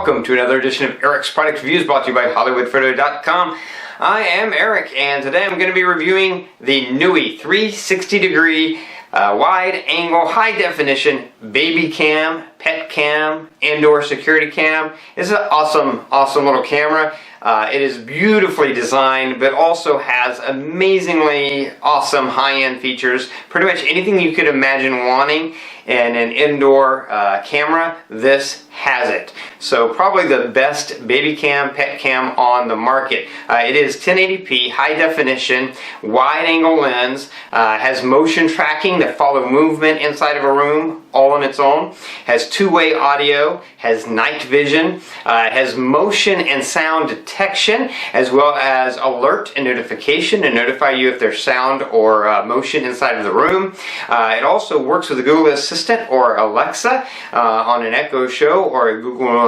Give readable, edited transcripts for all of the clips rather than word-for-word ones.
welcome to another edition of Eric's Product Reviews brought to you by hollywoodfrodo.com. I am Eric, and today I'm going to be reviewing the Nooie 360-degree wide-angle, high-definition BabyCam, PetCam, indoor security cam. This is an awesome little camera. It is beautifully designed, but also has amazingly awesome high-end features. Pretty much anything you could imagine wanting in an indoor camera, this has it. So probably the best baby cam, pet cam on the market. It is 1080p, high definition, wide angle lens, has motion tracking to follow movement inside of a room all on its own, has two-way audio, has night vision, has motion and sound detection, as well as alert and notification to notify you if there's sound or motion inside of the room. It also works with the Google Assistant or Alexa on an Echo Show or a Google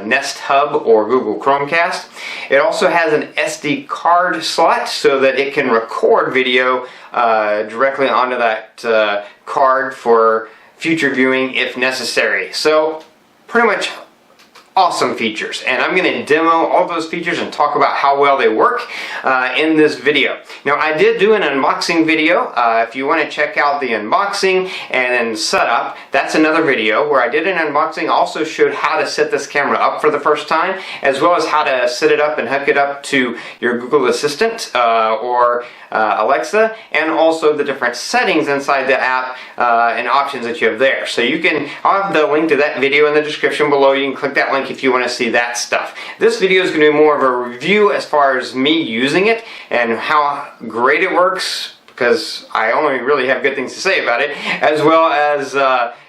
Nest Hub or Google Chromecast. It also has an SD card slot so that it can record video directly onto that card for future viewing if necessary. So pretty much awesome features, and I'm going to demo all those features and talk about how well they work in this video. Now, I did do an unboxing video. If you want to check out the unboxing and setup, that's another video where I did an unboxing. Also showed how to set this camera up for the first time, as well as how to set it up and hook it up to your Google Assistant or Alexa, and also the different settings inside the app and options that you have there. So you can, I'll have the link to that video in the description below. You can click that link if you want to see that stuff. This video is going to be more of a review as far as me using it and how great it works, because I only really have good things to say about it, as well as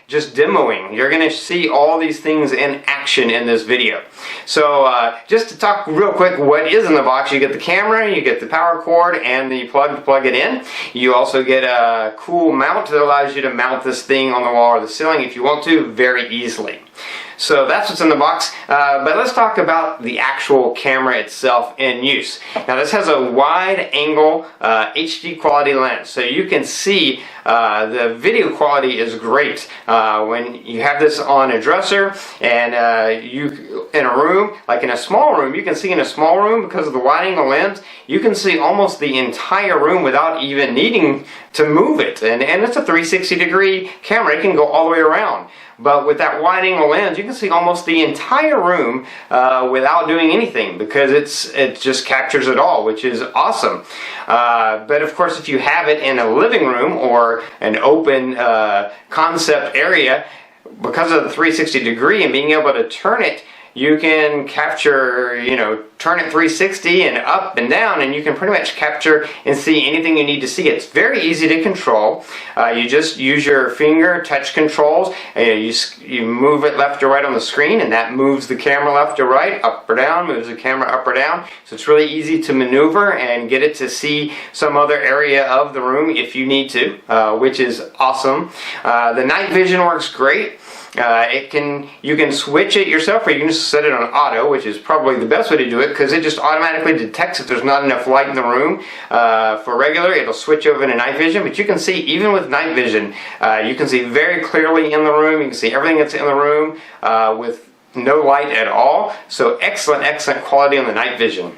just demoing. You're going to see all these things in action in this video. So just to talk real quick, what is in the box: you get the camera, you get the power cord, and the plug to plug it in. You also get a cool mount that allows you to mount this thing on the wall or the ceiling if you want to very easily. So that's what's in the box, but let's talk about the actual camera itself in use. Now, this has a wide angle HD quality lens, so you can see the video quality is great. When you have this on a dresser and you in a room, like in a small room, you can see in a small room because of the wide angle lens, you can see almost the entire room without even needing to move it. And it's a 360-degree camera. It can go all the way around. But with that wide angle lens, you can see almost the entire room without doing anything, because it just captures it all, which is awesome. But of course, if you have it in a living room or an open concept area, because of the 360 degree and being able to turn it, you can capture, turn it 360 and up and down, and you can pretty much capture and see anything you need to see. It's very easy to control. You just use your finger touch controls, and you move it left or right on the screen, and that moves the camera left or right, up or down, moves the camera up or down. So it's really easy to maneuver and get it to see some other area of the room if you need to, which is awesome. The night vision works great. You can switch it yourself, or you can just set it on auto, which is probably the best way to do it, because it just automatically detects if there's not enough light in the room. For regular, it'll switch over to night vision, but you can see, even with night vision, you can see very clearly in the room. You can see everything that's in the room with no light at all. So excellent quality on the night vision.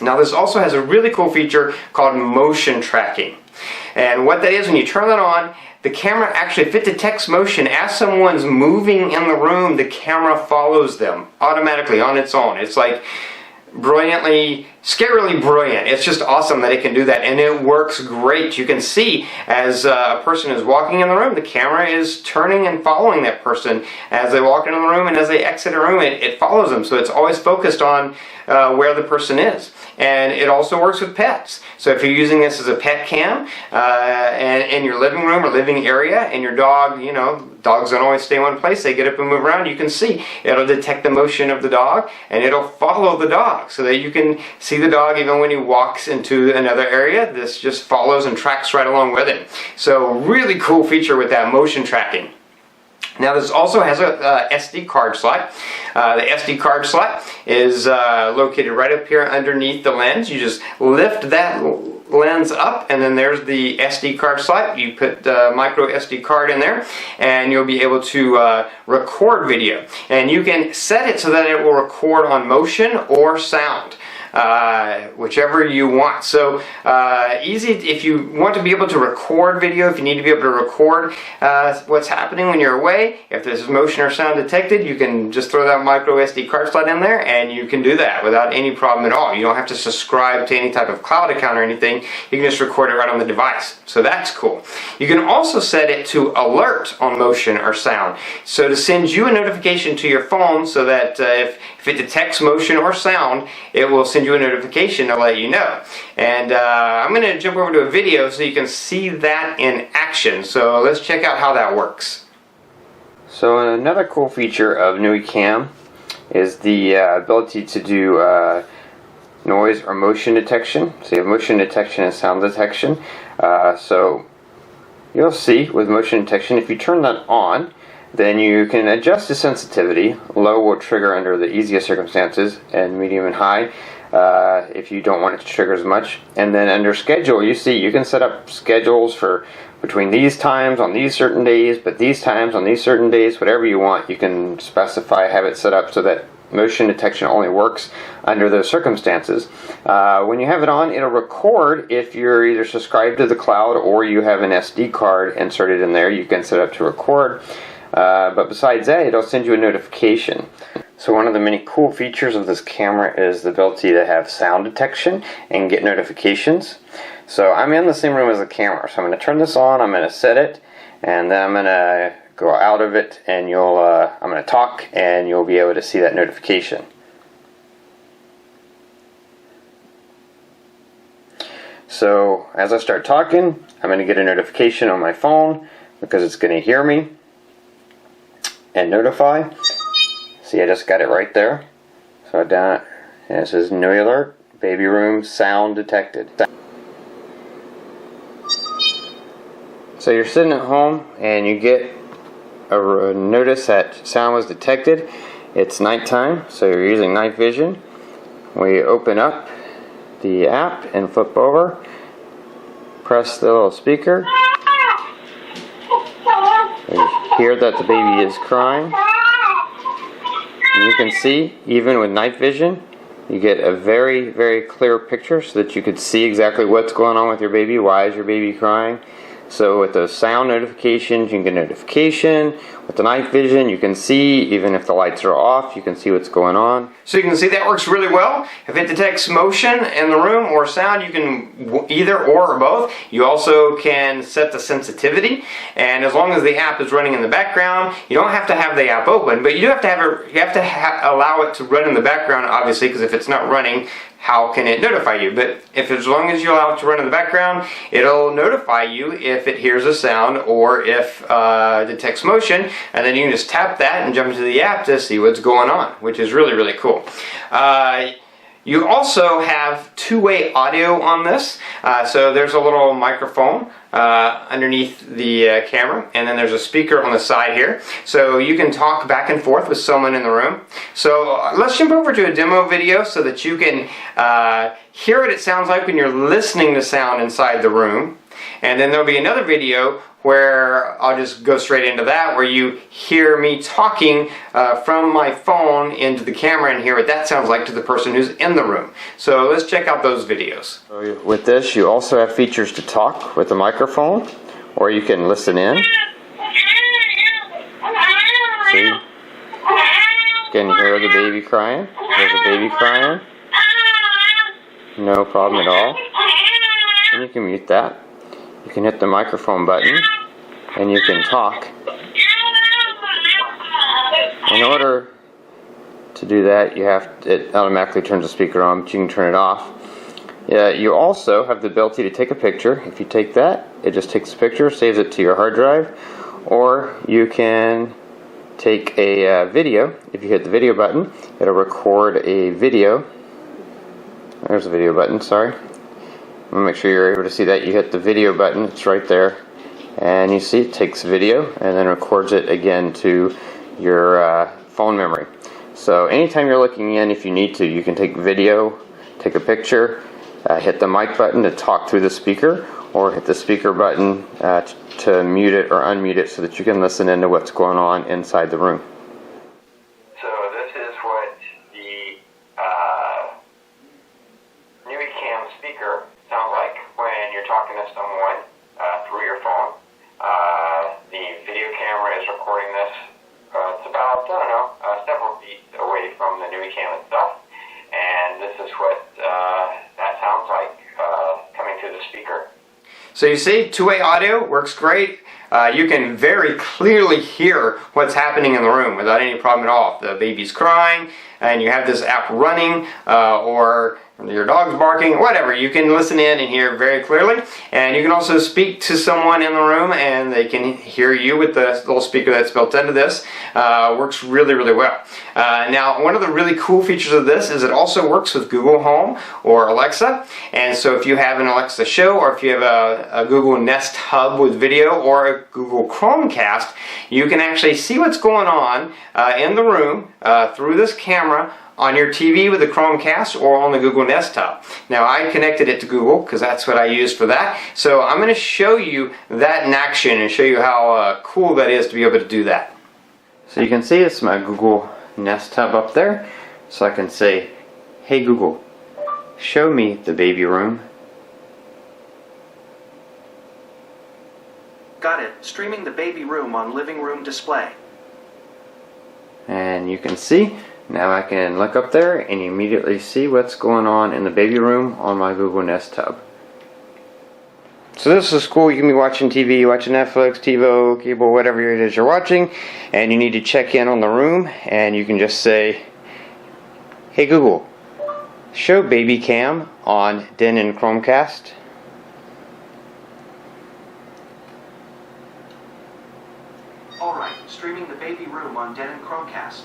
Now, this also has a really cool feature called motion tracking. And what that is, when you turn that on, the camera actually, if it detects motion as someone's moving in the room, the camera follows them automatically on its own. It's like brilliantly, scarily brilliant. It's just awesome that it can do that, and it works great. You can see as a person is walking in the room, the camera is turning and following that person as they walk into the room, and as they exit a room, it follows them. So it's always focused on where the person is. And it also works with pets. So if you're using this as a pet cam in your living room or living area, and your dog, dogs don't always stay in one place, they get up and move around, you can see it'll detect the motion of the dog, and it'll follow the dog so that you can see the dog even when he walks into another area. This just follows and tracks right along with it. So really cool feature with that motion tracking. Now, this also has a SD card slot. The SD card slot is located right up here underneath the lens. You just lift that lens up, and then there's the SD card slot. You put the micro SD card in there, and you'll be able to record video. And you can set it so that it will record on motion or sound. Whichever you want. So easy if you want to be able to record video, if you need to be able to record what's happening when you're away. If there's motion or sound detected, you can just throw that micro SD card slot in there and you can do that without any problem at all. You don't have to subscribe to any type of cloud account or anything. You can just record it right on the device. So that's cool. You can also set it to alert on motion or sound. So to send you a notification to your phone so that if it detects motion or sound, it will send you a notification to let you know. And I'm going to jump over to a video so you can see that in action. So let's check out how that works. So another cool feature of Nooie Cam is the ability to do noise or motion detection. So you have motion detection and sound detection. So you'll see with motion detection, if you turn that on, then you can adjust the sensitivity. Low will trigger under the easiest circumstances, and medium and high if you don't want it to trigger as much. And then under schedule, you see you can set up schedules for between these times on these certain days, but these times on these certain days, whatever you want, you can specify, have it set up so that motion detection only works under those circumstances. When you have it on, it'll record if you're either subscribed to the cloud or you have an SD card inserted in there. You can set up to record. But besides that, it'll send you a notification. So one of the many cool features of this camera is the ability to have sound detection and get notifications. So I'm in the same room as the camera, so I'm going to turn this on, I'm going to set it, and then I'm going to go out of it, and I'm going to talk, and you'll be able to see that notification. So as I start talking, I'm going to get a notification on my phone because it's going to hear me and notify. See, I just got it right there. So down, and it says Nooie alert, baby room sound detected. So you're sitting at home and you get a notice that sound was detected. It's nighttime, so you're using night vision. We open up the app and flip over, press the little speaker. You hear that the baby is crying. And you can see, even with night vision, you get a very, very clear picture so that you could see exactly what's going on with your baby. Why is your baby crying? So with those sound notifications, you can get a notification. With the night vision, you can see, even if the lights are off, you can see what's going on. So you can see that works really well. If it detects motion in the room or sound, you can either or both. You also can set the sensitivity, and as long as the app is running in the background, you don't have to have the app open, but you do have to have allow it to run in the background, obviously, because if it's not running, how can it notify you? But as long as you allow it to run in the background, it'll notify you if it hears a sound or if it detects motion, and then you can just tap that and jump into the app to see what's going on, which is really, really cool. You also have two-way audio on this. So there's a little microphone underneath the camera, and then there's a speaker on the side here. So you can talk back and forth with someone in the room. So let's jump over to a demo video so that you can hear what it sounds like when you're listening to sound inside the room. And then there'll be another video where I'll just go straight into that, where you hear me talking from my phone into the camera and hear what that sounds like to the person who's in the room. So let's check out those videos. With this, you also have features to talk with the microphone, or you can listen in. See? You can hear the baby crying. There's a baby crying. No problem at all. And you can mute that. You can hit the microphone button and you can talk. In order to do that, it automatically turns the speaker on, but you can turn it off. You also have the ability to take a picture. If you take that, it just takes a picture, saves it to your hard drive, or you can take a video. If you hit the video button, it'll record a video. There's the video button, sorry. I'm going to make sure you're able to see that. You hit the video button, it's right there, and you see it takes video and then records it again to your phone memory. So anytime you're looking in, if you need to, you can take video, take a picture, hit the mic button to talk through the speaker, or hit the speaker button to mute it or unmute it so that you can listen into what's going on inside the room. So this is what the BabyCam speaker sounds like when you're talking to someone through your phone. The video camera is recording this. It's about, I don't know, several feet away from the Nooie cam itself. And this is what that sounds like coming through the speaker. So you see, two-way audio works great. You can very clearly hear what's happening in the room without any problem at all. If the baby's crying and you have this app running, or your dog's barking, whatever, you can listen in and hear very clearly. And you can also speak to someone in the room and they can hear you with the little speaker that's built into this. Works really, really well. Now, one of the really cool features of this is it also works with Google Home or Alexa. And so if you have an Alexa Show, or if you have a Google Nest Hub with video, or a Google Chromecast, you can actually see what's going on in the room through this camera on your TV with the Chromecast or on the Google Nest Hub. Now, I connected it to Google because that's what I use for that. So I'm going to show you that in action and show you how cool that is to be able to do that. So you can see it's my Google Nest Hub up there. So I can say, "Hey Google, show me the baby room." Got it. Streaming the baby room on living room display. And you can see, now I can look up there and immediately see what's going on in the baby room on my Google Nest Hub. So this is cool. You can be watching TV, watching Netflix, TiVo, cable, whatever it is you're watching, and you need to check in on the room, and you can just say, "Hey Google, show BabyCam on Den and Chromecast." Alright, streaming the baby room on Den and Chromecast.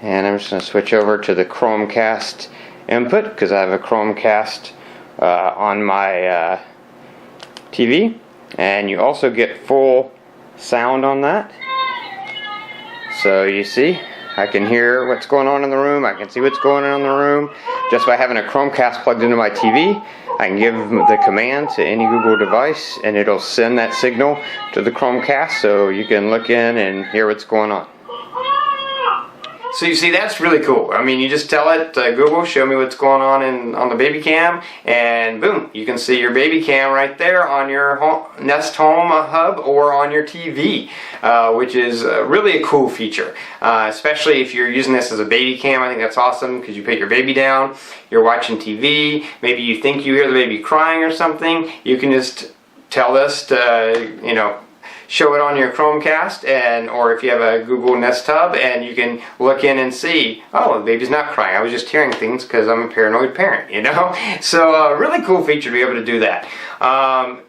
And I'm just going to switch over to the Chromecast input because I have a Chromecast on my TV. And you also get full sound on that. So you see, I can hear what's going on in the room. I can see what's going on in the room just by having a Chromecast plugged into my TV. I can give the command to any Google device and it'll send that signal to the Chromecast so you can look in and hear what's going on. So you see, that's really cool. I mean, you just tell it, Google, show me what's going on the BabyCam, and boom, you can see your BabyCam right there on your Nest Home Hub or on your TV, which is really a cool feature, especially if you're using this as a BabyCam. I think that's awesome because you put your baby down, you're watching TV, maybe you think you hear the baby crying or something. You can just tell this to, show it on your Chromecast, or if you have a Google Nest Hub, and you can look in and see, oh, the baby's not crying. I was just hearing things because I'm a paranoid parent, So really cool feature to be able to do that.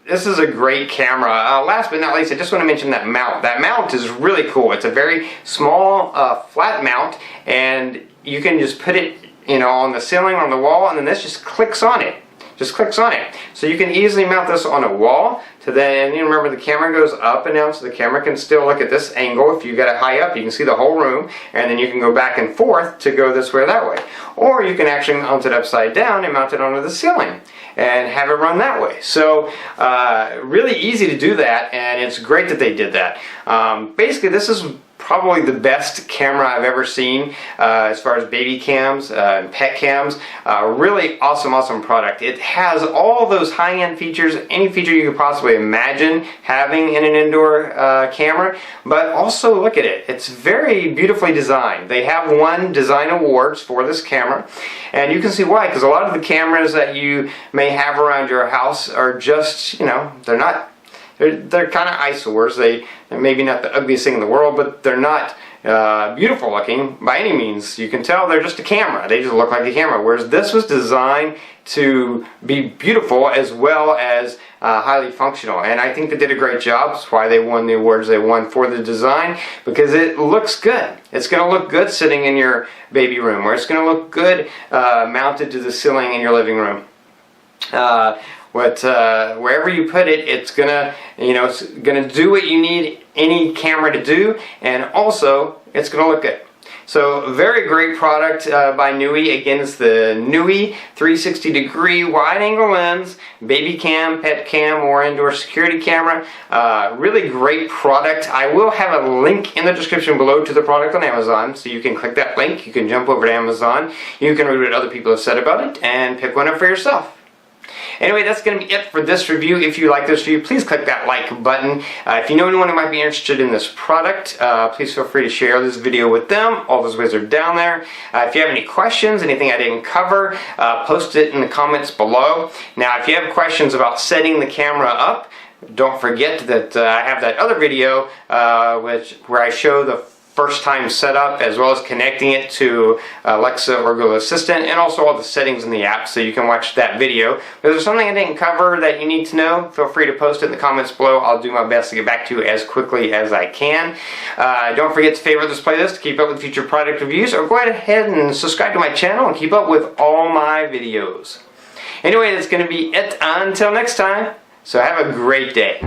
This is a great camera. Last but not least, I just want to mention that mount. That mount is really cool. It's a very small flat mount, and you can just put it on the ceiling, on the wall, and then this just clicks on it. Just clicks on it. So you can easily mount this on a wall to then, remember the camera goes up and down so the camera can still look at this angle. If you got it high up, you can see the whole room, and then you can go back and forth to go this way or that way. Or you can actually mount it upside down and mount it onto the ceiling and have it run that way. So really easy to do that, and it's great that they did that. Basically, this is probably the best camera I've ever seen as far as baby cams and pet cams. Really awesome product. It has all those high-end features, any feature you could possibly imagine having in an indoor camera, but also look at it. It's very beautifully designed. They have won design awards for this camera, and you can see why, because a lot of the cameras that you may have around your house are just, they're kind of eyesores. They're maybe not the ugliest thing in the world, but they're not beautiful looking by any means. You can tell they're just a camera. They just look like a camera. Whereas this was designed to be beautiful as well as highly functional. And I think they did a great job. That's why they won the awards they won for the design, because it looks good. It's going to look good sitting in your baby room, or it's going to look good mounted to the ceiling in your living room. Wherever you put it, it's gonna do what you need any camera to do, and also it's gonna look good. So very great product by Nooie. Again, it's the Nooie 360 degree wide angle lens, BabyCam, PetCam, or indoor security camera. Really great product. I will have a link in the description below to the product on Amazon, so you can click that link. You can jump over to Amazon. You can read what other people have said about it and pick one up for yourself. Anyway, that's going to be it for this review. If you like this review, please click that like button. If you know anyone who might be interested in this product, please feel free to share this video with them. All those ways are down there. If you have any questions, anything I didn't cover, post it in the comments below. Now, if you have questions about setting the camera up, don't forget that I have that other video where I show the first time setup, as well as connecting it to Alexa or Google Assistant, and also all the settings in the app, so you can watch that video. If there's something I didn't cover that you need to know, feel free to post it in the comments below. I'll do my best to get back to you as quickly as I can. Don't forget to favorite this playlist to keep up with future product reviews, or go ahead and subscribe to my channel and keep up with all my videos. Anyway, that's going to be it until next time, so have a great day.